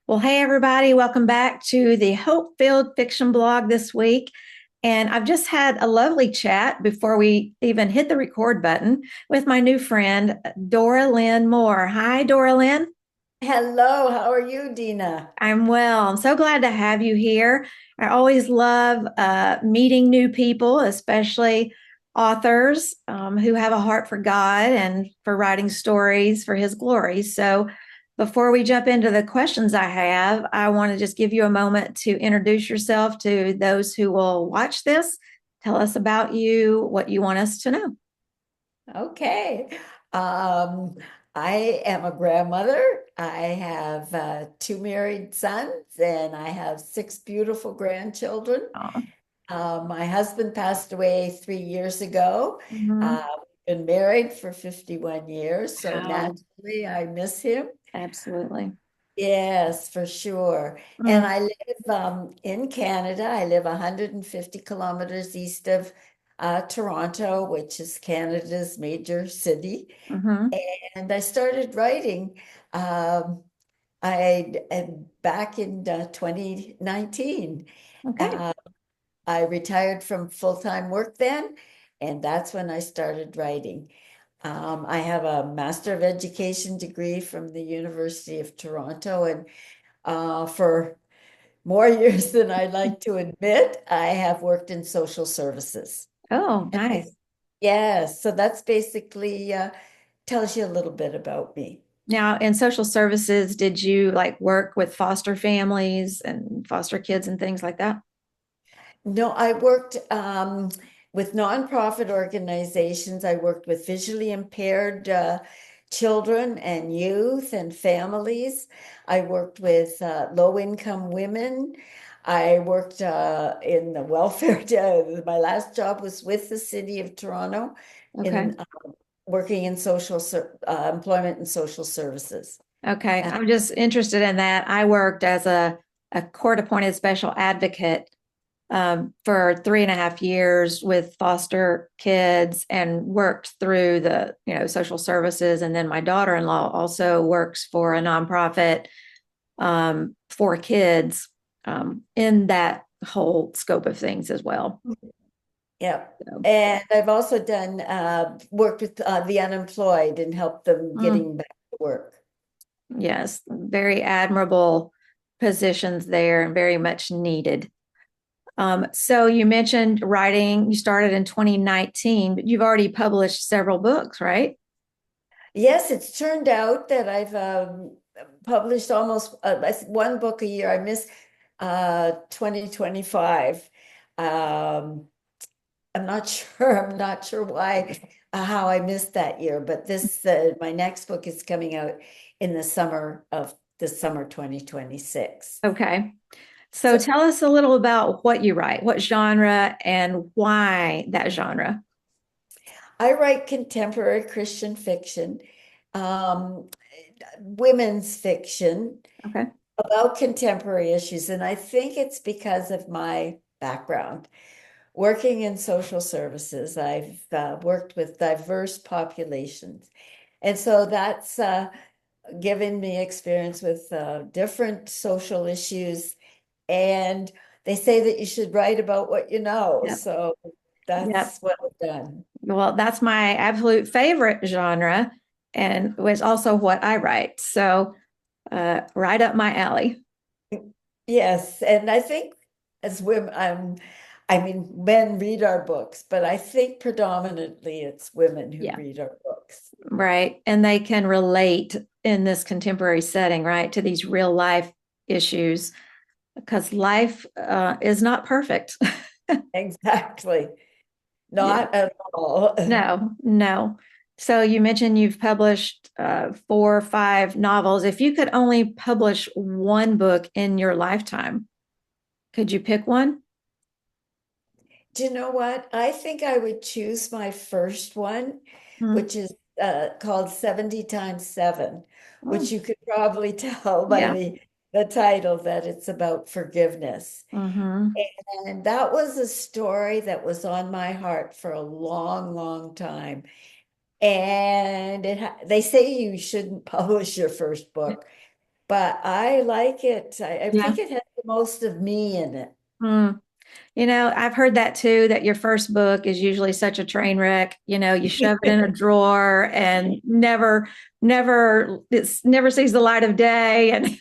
Well, hey, everybody, welcome back to the Hope Filled Fiction blog this week. And I've just had a lovely chat before we even hit the record button with my new friend, Doralyn Moore. Hi, Doralyn. Hello, how are you, Dina? I'm well. I'm so glad to have you here. I always love meeting new people, especially authors who have a heart for God and for writing stories for His glory. So, before we jump into the questions I have, I want to just give you a moment to introduce yourself to those who will watch this. Tell us about you, what you want us to know. Okay. Um, I am a grandmother. I have two married sons and I have six beautiful grandchildren. Oh, My husband passed away 3 years ago. mhm. We've been married for 51 years, so Wow, naturally I miss him. absolutely. Yes, for sure. And Mm, I live in Canada. I live 150 kilometers east of Toronto, which is Canada's major city. mhm. And I started writing back in 2019. Okay. Uh, I retired from full-time work then, and that's when I started writing. I have a Master of Education degree from the University of Toronto, and for more years than I like to admit, I have worked in social services. Oh, And nice. yes, so that's basically tells you a little bit about me. Now, in social services, did you like work with foster families and foster kids and things like that? No, I worked with nonprofit organizations. I worked with visually impaired children and youth and families. I worked with low-income women. I worked in the welfare. My last job was with the city of Toronto Okay. in working in employment and social services. Okay. Uh, I'm just interested in that. I worked as a court appointed special advocate for 3.5 years with foster kids and worked through the, social services. And then my daughter-in-law also works for a nonprofit for kids in that whole scope of things as well. Yeah. So, And I've also done worked with the unemployed and helped them mm, getting back to work. yes, very admirable positions there and very much needed. So you mentioned writing, you started in 2019, but you've already published several books, right? Yes, it's turned out that I've published almost one book a year. I miss 2025. Um, I'm not sure. I'm not sure why, how I missed that year, but this my next book is coming out in the summer 2026. Okay. So So tell us a little about what you write, what genre, and why that genre. I write contemporary Christian fiction, um, women's fiction Okay. about contemporary issues. And I think it's because of my background. Working in social services, I've worked with diverse populations. And so that's given me experience with different social issues. And they say that you should write about what you know. Yep. So Yep. that's what I've done. Well, that's my absolute favorite genre and was also what I write. So, right up my alley. Yes, and I think as women, I mean, men read our books, but I think predominantly it's women who Yeah. read our books. Right. And they can relate in this contemporary setting, right, to these real life issues because life is not perfect. Exactly. Yeah. Not at all. No, no. So you mentioned you've published 4 or 5 novels. If you could only publish one book in your lifetime, could you pick one? Do you know what? I think I would choose my first one, Hmm. which is called 70 times 7, which Oh, you could probably tell by yeah. the title that it's about forgiveness. Hmm. And that was a story that was on my heart for a long, long time. And they say you shouldn't publish your first book, but I like it. I Yeah. think it has the most of me in it. Mm. I've heard that too, that your first book is usually such a train wreck. You shove it in a drawer and never sees the light of day.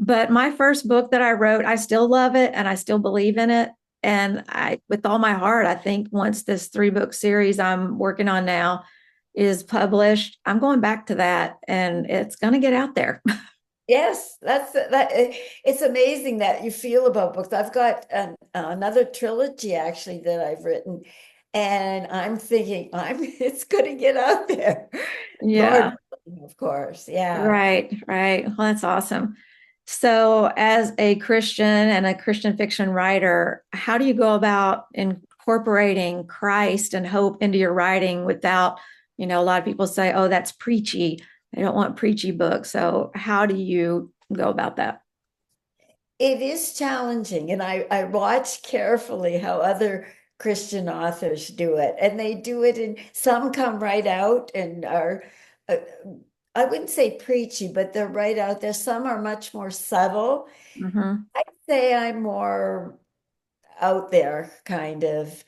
But my first book that I wrote, I still love it and I still believe in it. And with all my heart, I think once this 3-book series I'm working on now is published, I'm going back to that and it's going to get out there. Yes, it's amazing that you feel about books. I've got another trilogy actually that I've written, and I'm thinking it's going to get out there. Yeah. Lord, willing, of course. Yeah. Right, right. Well, that's awesome. So, as a Christian and a Christian fiction writer, how do you go about incorporating Christ and hope into your writing without, a lot of people say, oh, that's preachy. I don't want preachy books. So, how do you go about that? It is challenging, and I watch carefully how other Christian authors do it, and they do it, and some come right out and are, uh, I wouldn't say preachy, but they're right out there. Some are much more subtle. Mm-hmm. I'd say I'm more out there, kind of.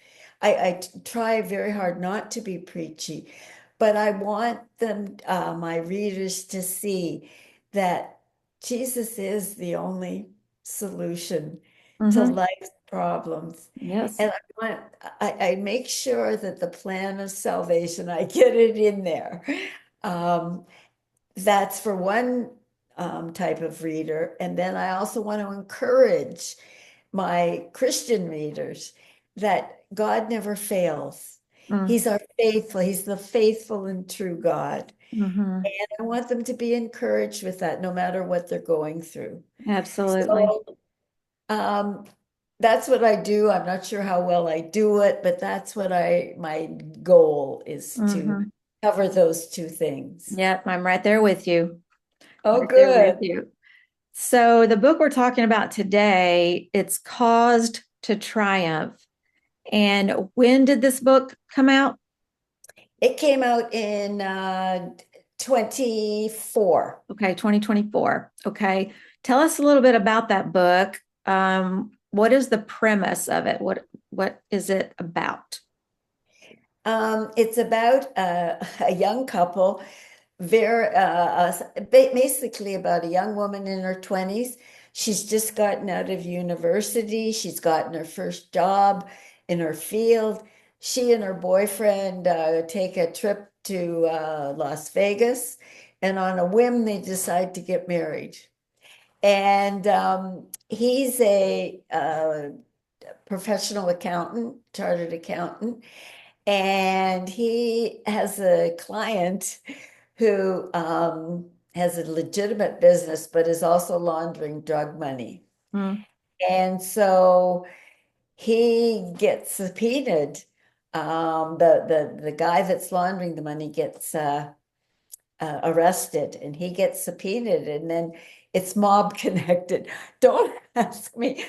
Try very hard not to be preachy, but I want them, my readers, to see that Jesus is the only solution to Mm-hmm. life's problems. Yes. And I make sure that the plan of salvation, I get it in there. Um, that's for one type of reader. And then I also want to encourage my Christian readers that God never fails. Mm-hmm. He's our faithful, He's the faithful and true God. Mm-hmm. And I want them to be encouraged with that no matter what they're going through. Absolutely. So um, that's what I do. I'm not sure how well I do it, but that's what my goal is to Mm-hmm. cover those two things. Yep, I'm right there with you. Oh, Right there with good. you. So the book we're talking about today, it's Caused to Triumph. And when did this book come out? It came out in 24. Okay, 2024. Okay. Tell us a little bit about that book. What is the premise of it? What is it about? It's about a young couple, basically about a young woman in her 20s. She's just gotten out of university. She's gotten her first job in her field. She and her boyfriend take a trip to Las Vegas, and on a whim, they decide to get married. And he's a professional accountant, chartered accountant, and he has a client who has a legitimate business, but is also laundering drug money. Mm, And so he gets subpoenaed. The guy that's laundering the money gets arrested, and he gets subpoenaed, and then it's mob connected. Don't ask me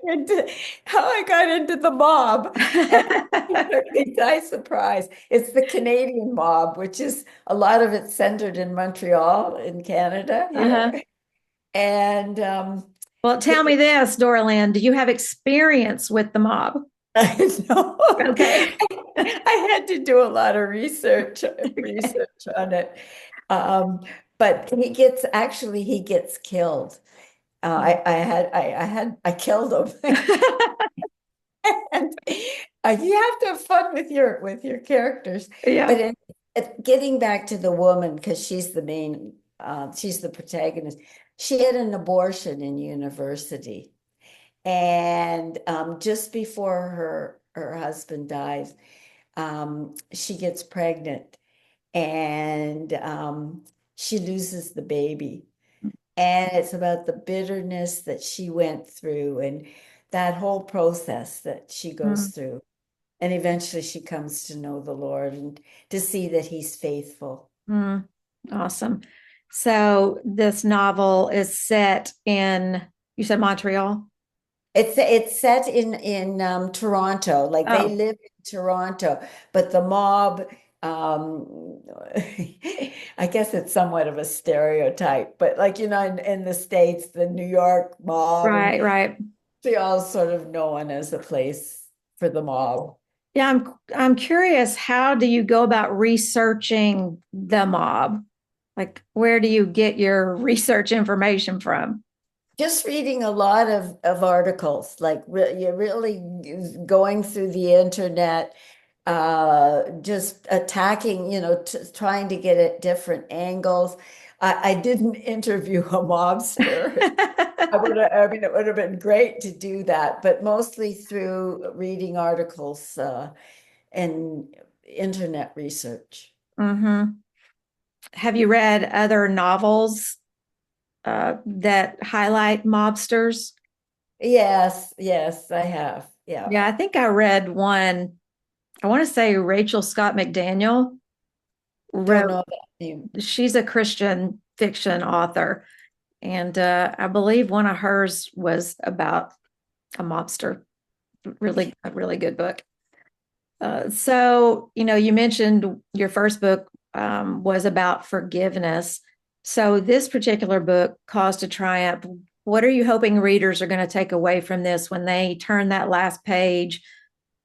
into how I got into the mob. And it took me by surprise. It's the Canadian mob, which is a lot of it centered in Montreal in Canada here. uh-huh. And Well, tell me this, Doralyn, do you have experience with the mob? I know. Okay. I had to do a lot of research on it. Um, but he gets killed. I killed him. And you have to have fun with your characters. Yeah. But getting back to the woman, because she's the protagonist. She had an abortion in university. And just before her husband dies, she gets pregnant, and she loses the baby. And it's about the bitterness that she went through and that whole process that she goes Mm, through. And eventually she comes to know the Lord and to see that He's faithful. mm. Awesome. So this novel is set in, you said Montreal? It's set in Toronto, like they Oh, live in Toronto, but the mob um, I guess it's somewhat of a stereotype, but like, in the States, the New York mob, and Right, right. they all sort of known as a place for the mob. Yeah, I'm curious, how do you go about researching the mob? Like, where do you get your research information from? Just reading a lot of articles, like you're really going through the internet, just attacking, trying to get at different angles. I didn't interview a mobster. I mean, it would have been great to do that, but mostly through reading articles, and internet research. hmm Have you read other novels that highlight mobsters? Yes, yes, I have. Yeah. Yeah, I think I read one. I want to say Rachel Scott McDaniel Don't wrote, know that name. she's a Christian fiction author. And I believe one of hers was about a mobster. Really, a really good book. You mentioned your first book was about forgiveness. So, this particular book, Cause to Triumph, what are you hoping readers are going to take away from this when they turn that last page?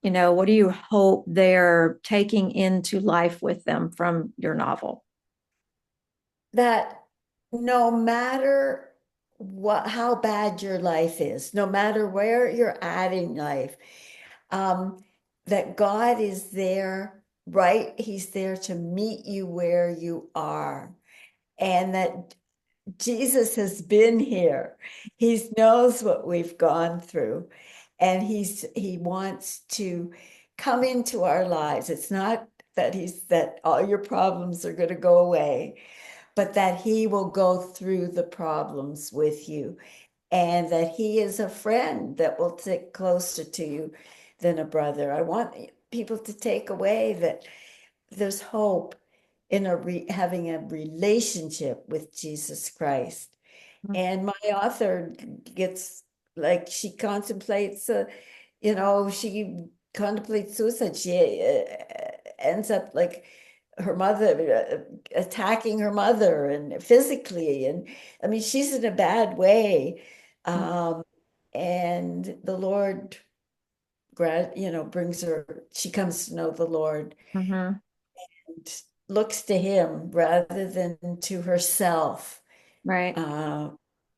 What do you hope they're taking into life with them from your novel? That no matter how bad your life is, no matter where you're at in life, um, that God is there, right? He's there to meet you where you are. And that Jesus has been here. He knows what we've gone through, and he wants to come into our lives. It's not that all your problems are going to go away, but that he will go through the problems with you, and that he is a friend that will stick closer to you than a brother. I want people to take away that there's hope in having a relationship with Jesus Christ. And my author gets, like, she contemplates suicide. She ends up like her mother, attacking her mother and physically. And I mean, she's in a bad way. Um, and the Lord, brings her, she comes to know the Lord Mm-hmm. and looks to him rather than to herself, Right. uh,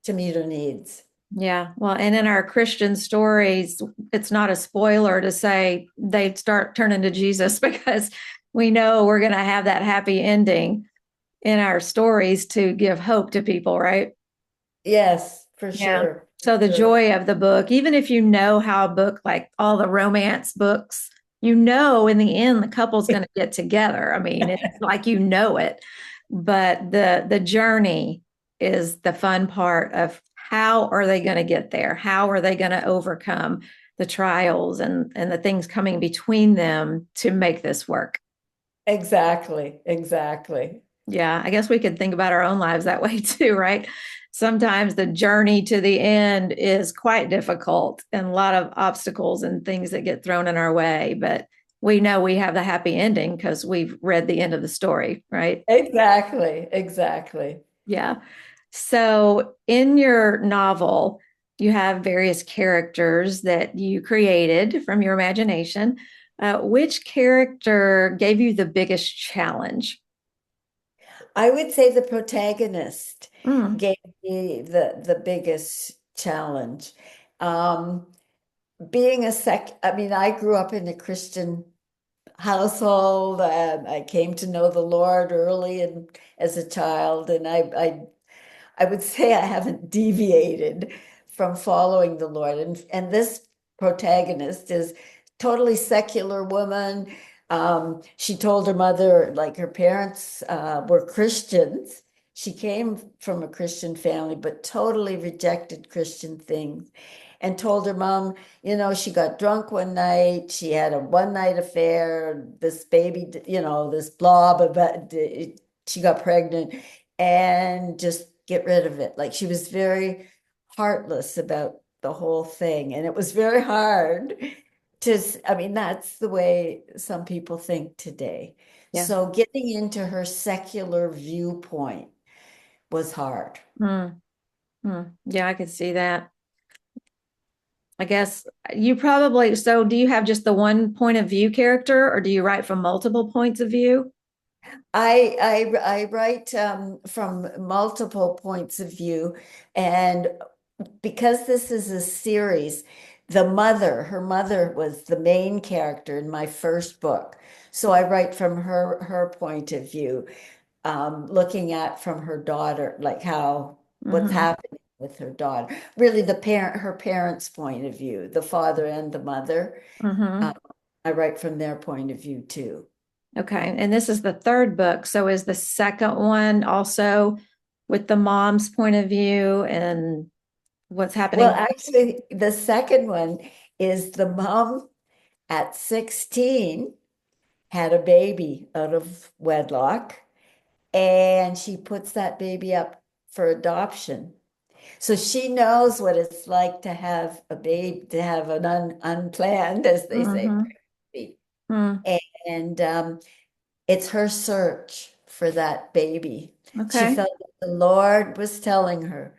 to meet her needs. Yeah. Well, and in our Christian stories, it's not a spoiler to say they start turning to Jesus because we know we're going to have that happy ending in our stories to give hope to people, right? Yes, for Yeah. sure. For So the sure. joy of the book, even if you know how a book, like all the romance books, in the end the couple's going to get together. I mean, it's like it. But the journey is the fun part of how are they going to get there? How are they going to overcome the trials and the things coming between them to make this work? Exactly, exactly. Yeah, I guess we could think about our own lives that way too, right? Sometimes the journey to the end is quite difficult and a lot of obstacles and things that get thrown in our way, but we know we have the happy ending because we've read the end of the story, right? Exactly, exactly. Yeah. So in your novel, you have various characters that you created from your imagination. Which character gave you the biggest challenge? I would say the protagonist Mm, gave me the biggest challenge. Um, being I mean, I grew up in a Christian household, and I came to know the Lord early and as a child, and I would say I haven't deviated from following the Lord. And this protagonist is totally secular woman. She told her mother, like, her parents were Christians. She came from a Christian family, but totally rejected Christian things. And told her mom, she got drunk one night. She had a one night affair. This baby, this blob about, she got pregnant, and just get rid of it. Like, she was very heartless about the whole thing. And it was very hard I mean, that's the way some people think today. Yeah. So getting into her secular viewpoint was hard. Mm, yeah, I could see that. I guess you probably, so do you have just the one point of view character or do you write from multiple points of view? I write from multiple points of view, and because this is a series, her mother was the main character in my first book. So I write from her point of view, looking at from her daughter, like how what's Mm-hmm. happening with her daughter. Really, her parents' point of view, the father and the mother. Mm-hmm. Um, I write from their point of view too. Okay. And this is the third book. So is the second one also with the mom's point of view and what's Well, happening? actually, the second one is the mom at 16 had a baby out of wedlock, and she puts that baby up for adoption. So she knows what it's like to have a baby, to have an unplanned, as they say, Mm-hmm. pregnancy. Mm. And it's her search for that baby. She Okay. felt that the Lord was telling her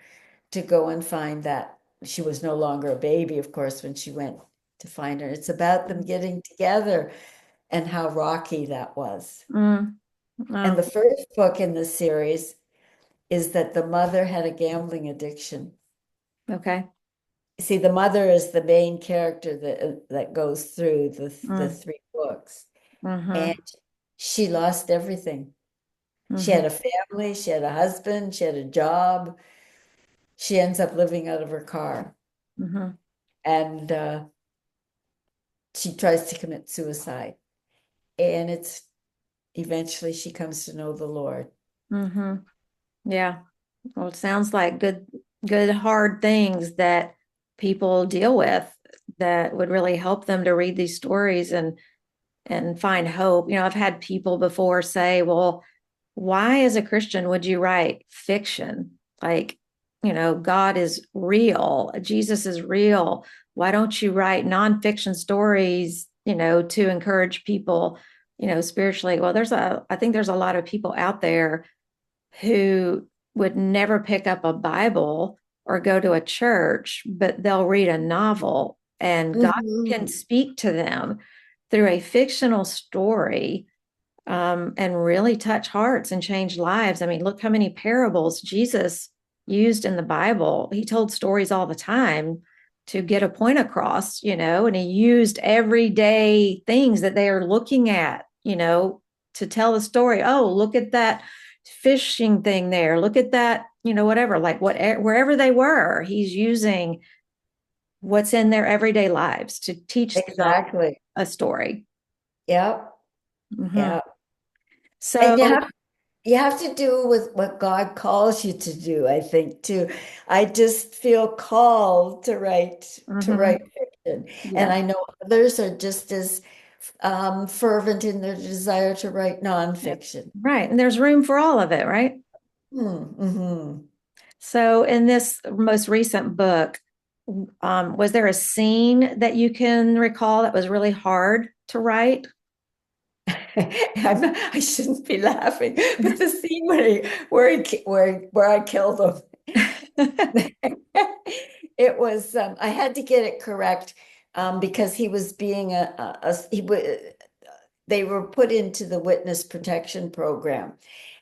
to go and find that. She was no longer a baby, of course, when she went to find her. It's about them getting together and how rocky that was. Mm. And Oh, the first book in the series is that the mother had a gambling addiction. okay. See, the mother is the main character that goes through the Mm. three books, Mm-hmm. and she lost everything. She Mm-hmm. had a family, she had a husband, she had a job. She ends up living out of her car, Mm-hmm. and she tries to commit suicide. And it's eventually she comes to know the Lord. Mm-hmm. Yeah. Well, it sounds like good, hard things that people deal with that would really help them to read these stories and find hope. I've had people before say, well, why as a Christian would you write fiction? Like, God is real, Jesus is real. Why don't you write nonfiction stories, to encourage people, spiritually? Well, I think there's a lot of people out there who would never pick up a Bible or go to a church, but they'll read a novel and God can Mhm. speak to them through a fictional story, and really touch hearts and change lives. I mean, look how many parables Jesus used in the Bible. He told stories all the time to get a point across, and he used everyday things that they are looking at, to tell the story. Oh, look at that fishing thing there. Look at that, whatever, like wherever they were, he's using what's in their everyday lives to teach them Exactly. a story. Yep. Mhm. Yep. And So, you have to do with what God calls you to do, I think, too. I just feel called to write mhm, fiction. And yeah. I know others are just as fervent in their desire to write Yeah. nonfiction. Right. And there's room for all of it, right? Hmm. So, in this most recent book, was there a scene that you can recall that was really hard to write? I shouldn't be laughing, but the scene where I killed him. It was I had to get it correct because he was being they were put into the witness protection program,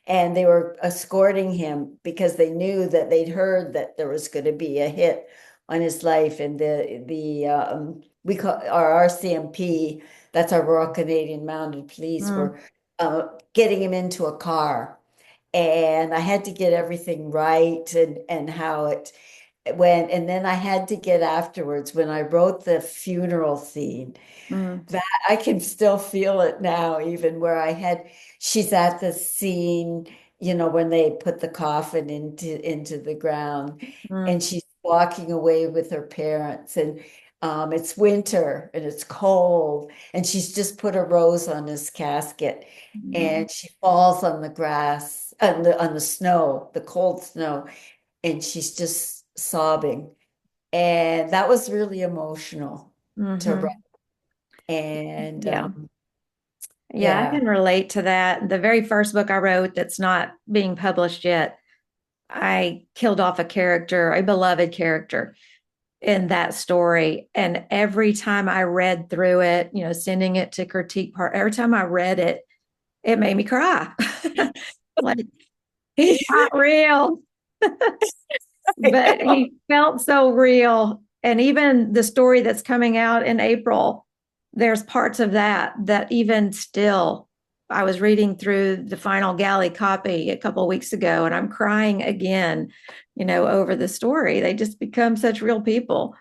and they were escorting him because they knew that they'd heard that there was going to be a hit on his life, and the we call our RCMP, that's our Royal Canadian Mounted Police, Mm, were getting him into a car, and I had to get everything right, and how it went. And then I had to get afterwards when I wrote the funeral scene, mm, that I can still feel it now, even where she's at the scene, when they put the coffin into the ground, and mm, she's walking away with her parents, and it's winter and it's cold, and she's just put a rose on his casket, mm, and she falls on the grass, on the snow, the cold snow, and she's just sobbing. And that was really emotional to write. mhm. And Yeah. Yeah, I Yeah. can relate to that. The very first book I wrote that's not being published yet, I killed off a character, a beloved character in that story. And every time I read through it, sending it to critique part, every time I read it, it made me cry. Like, he's not real, but he felt so real. And even the story that's coming out in April, there's parts of that even still, I was reading through the final galley copy a couple of weeks ago, and I'm crying again, over the story. They just become such real people.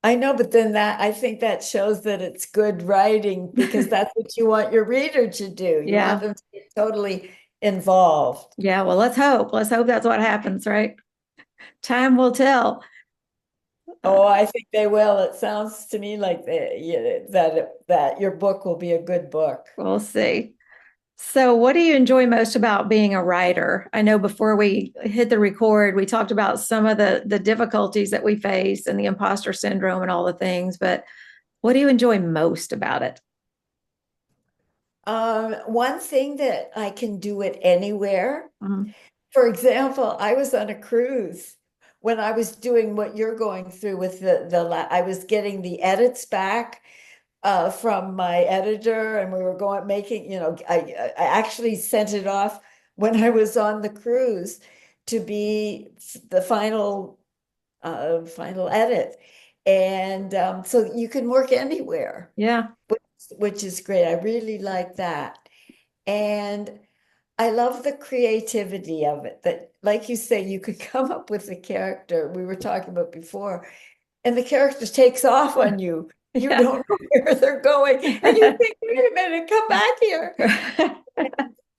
I know, but then that I think that shows that it's good writing because that's what you want your reader to do. You want Yeah. them to get totally involved. Yeah. Well, let's hope. Let's hope that's what happens, right? Time will tell. Oh, Uh, I think they will. It sounds to me like that your book will be a good book. we'll see. So, what do you enjoy most about being a writer? I know before we hit the record, we talked about some of the difficulties that we face and the imposter syndrome and all the things, but what do you enjoy most about it? One thing that I can do it anywhere. Mhm. For example, I was on a cruise when I was doing what you're going through with I was getting the edits back from my editor, and we were going making, I actually sent it off when I was on the cruise to be the final edit. And so you can work anywhere, Yeah. which is great. I really like that. And I love the creativity of it, that, like you say, you could come up with a character we were talking about before, and the character takes off on you. You Yeah. don't know where they're going, and you think, wait a minute, come back here.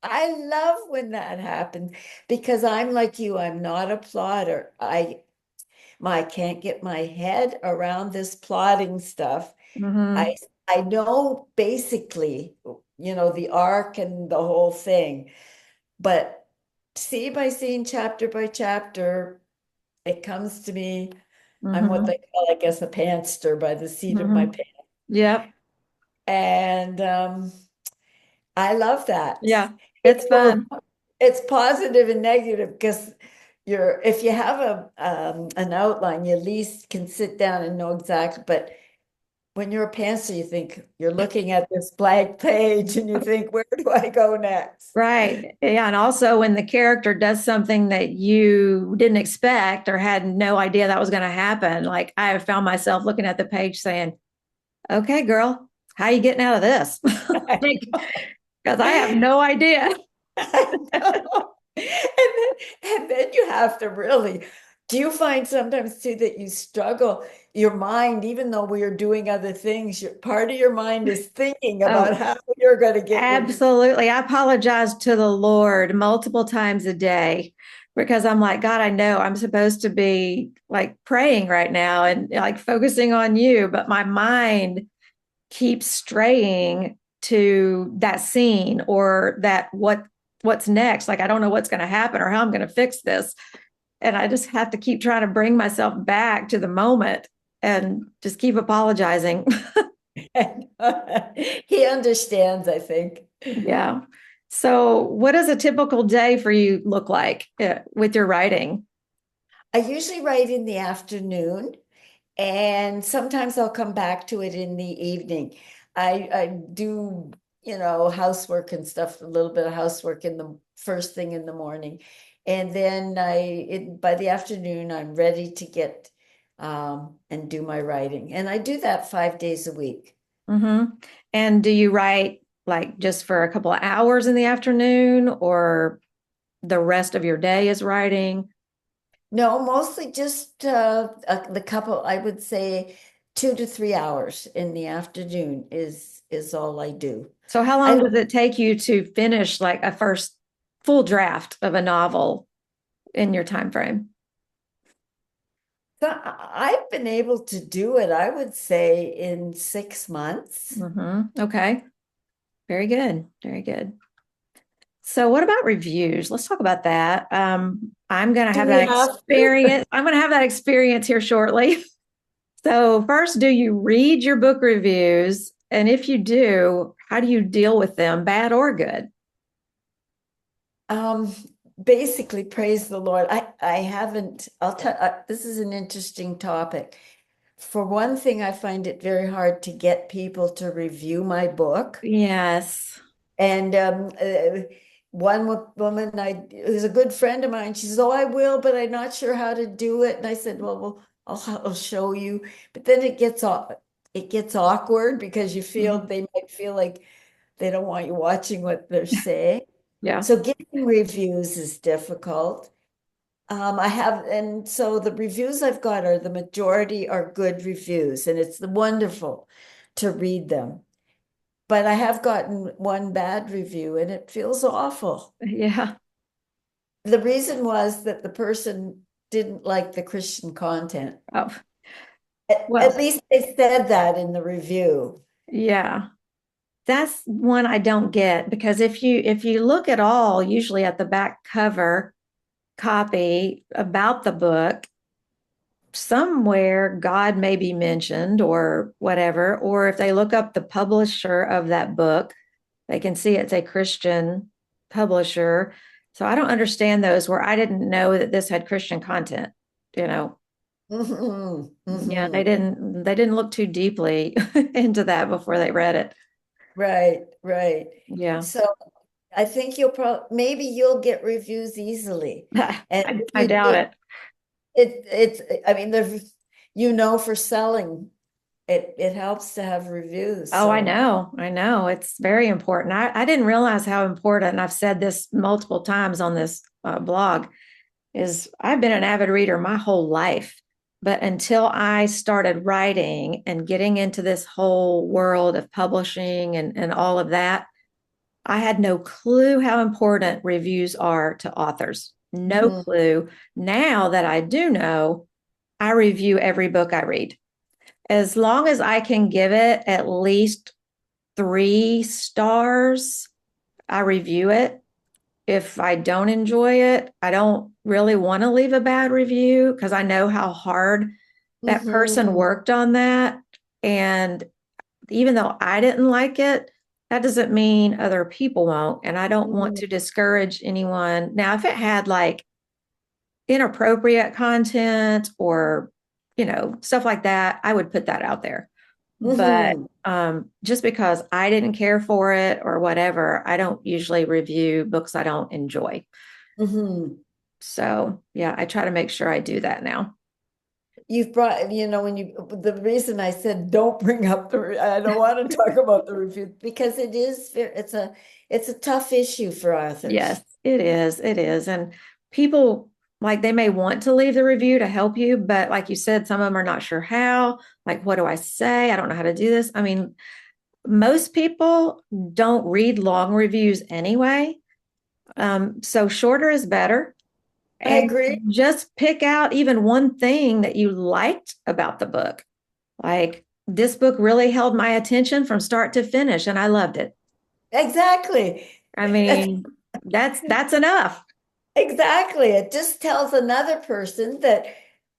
I love when that happens because I'm like you, I'm not a plotter. I can't get my head around this plotting stuff. I Hmm. I know basically, the arc and the whole thing, but scene by scene, chapter by chapter, it comes to me. I'm what Hmm. they call, I guess, a pantster by the seat of my Hmm. pants. Yep. And I love that. Yeah. It's It's both, fun. it's positive and negative because if you have an outline, you at least can sit down and know exactly. But when you're a pantser, you think you're looking at this blank page and you think, where do I go next? Right. Yeah. And also when the character does something that you didn't expect or had no idea that was going to happen, like I have found myself looking at the page saying, okay, girl, how are you getting out of this? I Because I have no idea. I know. And then you have to really, do you find sometimes too that you struggle your mind, even though we are doing other things, part of your mind is thinking about Oh, how you're going to get your, absolutely. I apologize to the Lord multiple times a day because I'm like, God, I know I'm supposed to be like praying right now and like focusing on you, but my mind keeps straying to that scene or that what's next. Like I don't know what's going to happen or how I'm going to fix this. And I just have to keep trying to bring myself back to the moment and just keep apologizing. he understands, I think. Yeah. So, what does a typical day for you look like with your writing? I usually write in the afternoon. And sometimes I'll come back to it in the evening. I do, housework and stuff, a little bit of housework in the first thing in the morning. And then by the afternoon, I'm ready to get and do my writing. And I do that 5 days a week. Hmm. And do you write like just for a couple of hours in the afternoon or the rest of your day is writing? No, mostly just the couple, I would say 2 to 3 hours in the afternoon is all I do. So, how I long does it take you to finish like a first full draft of a novel in your time frame? So I've been able to do it, I would say, in 6 months. Hmm. Okay. Very good. Very good. So, what about reviews? Let's talk about that. I'm going to Do have we that have to? experience. I'm going to have that experience here shortly. So, first, do you read your book reviews? And if you do, how do you deal with them, bad or good? Um, Basically, praise the Lord. I haven't, I'll tell, this is an interesting topic. For one thing, I find it very hard to get people to review my book. Yes. And one woman who's a good friend of mine, she says, "Oh, I will, but I'm not sure how to do it." And I said, "Well, I'll show you." But then it gets awkward because you feel Mhm. they might feel like they don't want you watching what they're saying. Yeah. So getting reviews is difficult. And so the reviews I've got are the majority are good reviews, and it's wonderful to read them. But I have gotten one bad review, and it feels awful. Yeah. The reason was that the person didn't like the Christian content. Oh, At well, least they said that in the review. yeah. That's one I don't get because if you look at all, usually at the back cover copy about the book, somewhere God may be mentioned or whatever. Or if they look up the publisher of that book, they can see it's a Christian publisher. So I don't understand those where I didn't know that this had Christian content, you know. Mhm, Yeah, they mhm. didn't look too deeply into that before they read it. Right, right. Yeah. So I think you'll probably maybe you'll get reviews easily. And if I you doubt do, it. it's I mean there's for selling it helps to have reviews. Oh, I So know. I know. It's very important. I didn't realize how important, and I've said this multiple times on this blog, is I've been an avid reader my whole life. But until I started writing and getting into this whole world of publishing and all of that, I had no clue how important reviews are to authors. No mhm, clue. Now that I do know, I review every book I read. As long as I can give it at least 3 stars, I review it. If I don't enjoy it, I don't really want to leave a bad review because I know how hard that person mhm, worked on that. And even though I didn't like it, that doesn't mean other people won't. And I don't want mhm, to discourage anyone. Now, if it had like inappropriate content or, stuff like that, I would put that out there. But mhm, just because I didn't care for it or whatever, I don't usually review books I don't enjoy. mhm. So, yeah, I try to make sure I do that now. You've brought, when the reason I said don't bring up I don't want to talk about the review because it's a tough issue for Yes, authors. it is. It is. And people, like, they may want to leave the review to help you, but like you said, some of them are not sure how. Like, what do I say? I don't know how to do this. I mean, most people don't read long reviews anyway. So shorter is better. I And agree. just pick out even one thing that you liked about the book. Like, this book really held my attention from start to finish, and I loved it. Exactly. I That's mean, that's enough. exactly. It just tells another person that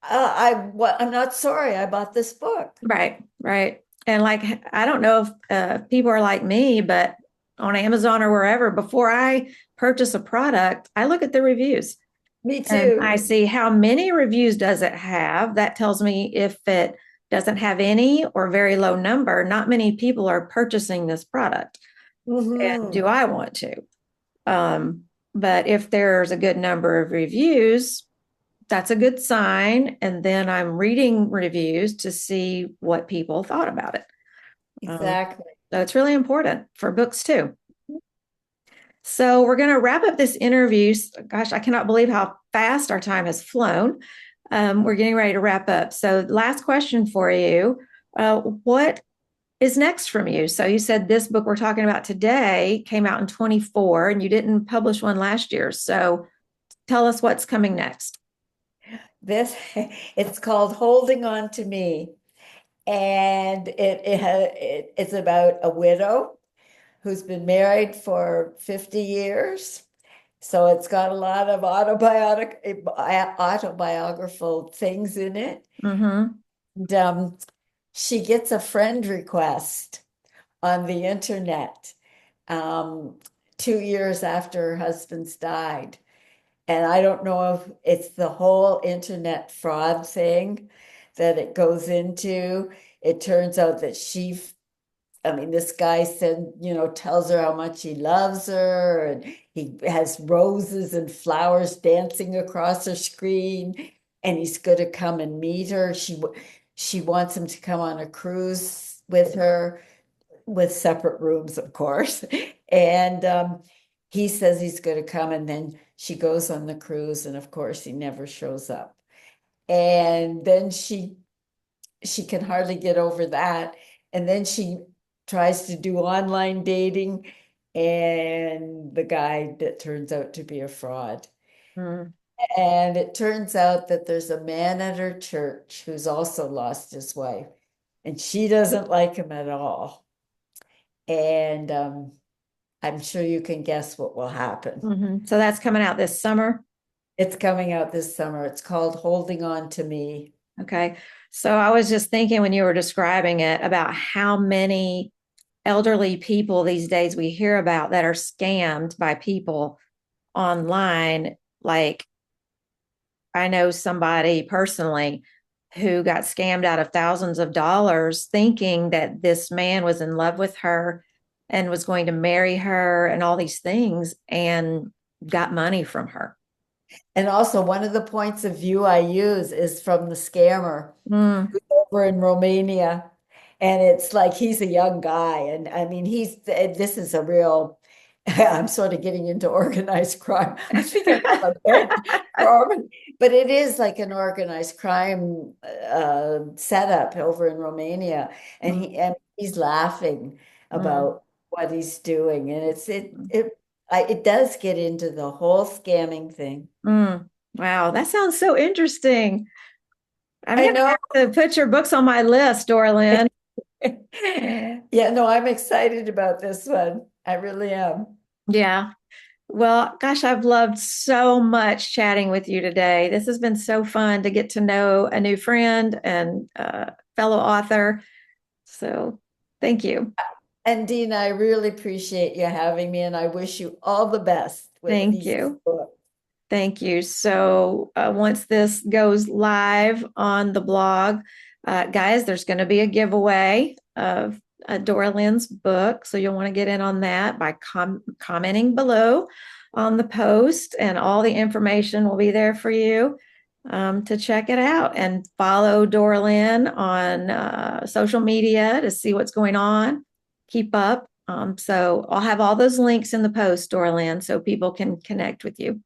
I'm not sorry I bought this book. Right, right. And like, I don't know if people are like me, but on Amazon or wherever, before I purchase a product, I look at the reviews Me and too. I see how many reviews does it have. That tells me if it doesn't have any or very low number, not many people are purchasing this product. And Hmm. do I want to? Um, but if there's a good number of reviews, that's a good sign. And then I'm reading reviews to see what people thought about it. Um, Exactly. so it's really important for books too. So we're going to wrap up this interview. Gosh, I cannot believe how fast our time has flown. We're getting ready to wrap up. So, last question for you. What is next from you? So, you said this book we're talking about today came out in 24 and you didn't publish one last year. So, tell us what's coming next. This it's called Holding On to Me. And it's about a widow who's been married for 50 years. So it's got a lot of autobiographical things in it. Mm-hmm. And she gets a friend request on the internet, um, 2 years after her husband's died. And I don't know if it's the whole internet fraud thing that it goes into. It turns out that I mean, this guy said, tells her how much he loves her, and he has roses and flowers dancing across her screen, and he's going to come and meet her. She wants him to come on a cruise with her, with separate rooms, of course. And he says he's going to come, and then she goes on the cruise, and of course, he never shows up. And then she can hardly get over that. And then she tries to do online dating, and the guy that turns out to be a fraud. Mm. And it turns out that there's a man at her church who's also lost his wife, and she doesn't like him at all. And I'm sure you can guess what will happen. So that's coming out this summer. It's coming out this summer. It's called Holding On to Me. Okay. So I was just thinking when you were describing it about how many elderly people these days we hear about that are scammed by people online. Like I know somebody personally who got scammed out of thousands of dollars thinking that this man was in love with her and was going to marry her and all these things and got money from her. And also, one of the points of view I use is from the scammer Mm, who's over in Romania. And it's like he's a young guy. And I mean, this is a real, I'm sort of getting into organized crime. I think I have a bed but it is like an organized crime setup over in Romania. And mm, he's laughing mm, about what he's doing. And it does get into the whole scamming thing. mm. Wow, that sounds so interesting. I'm I going to know. have to put your books on my list, Doralyn. Yeah, no, I'm excited about this one. I really am. Yeah. Well, gosh, I've loved so much chatting with you today. This has been so fun to get to know a new friend and fellow author. So thank you. And Dina, I really appreciate you having me, and I wish you all the best with Thank these you. books. Thank you. So once this goes live on the blog, guys, there's going to be a giveaway of Dora Lynn's book. So you'll want to get in on that by commenting below on the post, and all the information will be there for you to check it out, and follow Dora Lynn on social media to see what's going on. Keep up. So I'll have all those links in the post, Dora Lynn, so people can connect with you.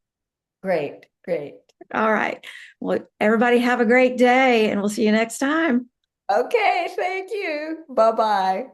Great, great. All right. Well, everybody have a great day, and we'll see you next time. Okay, thank you. Bye-bye.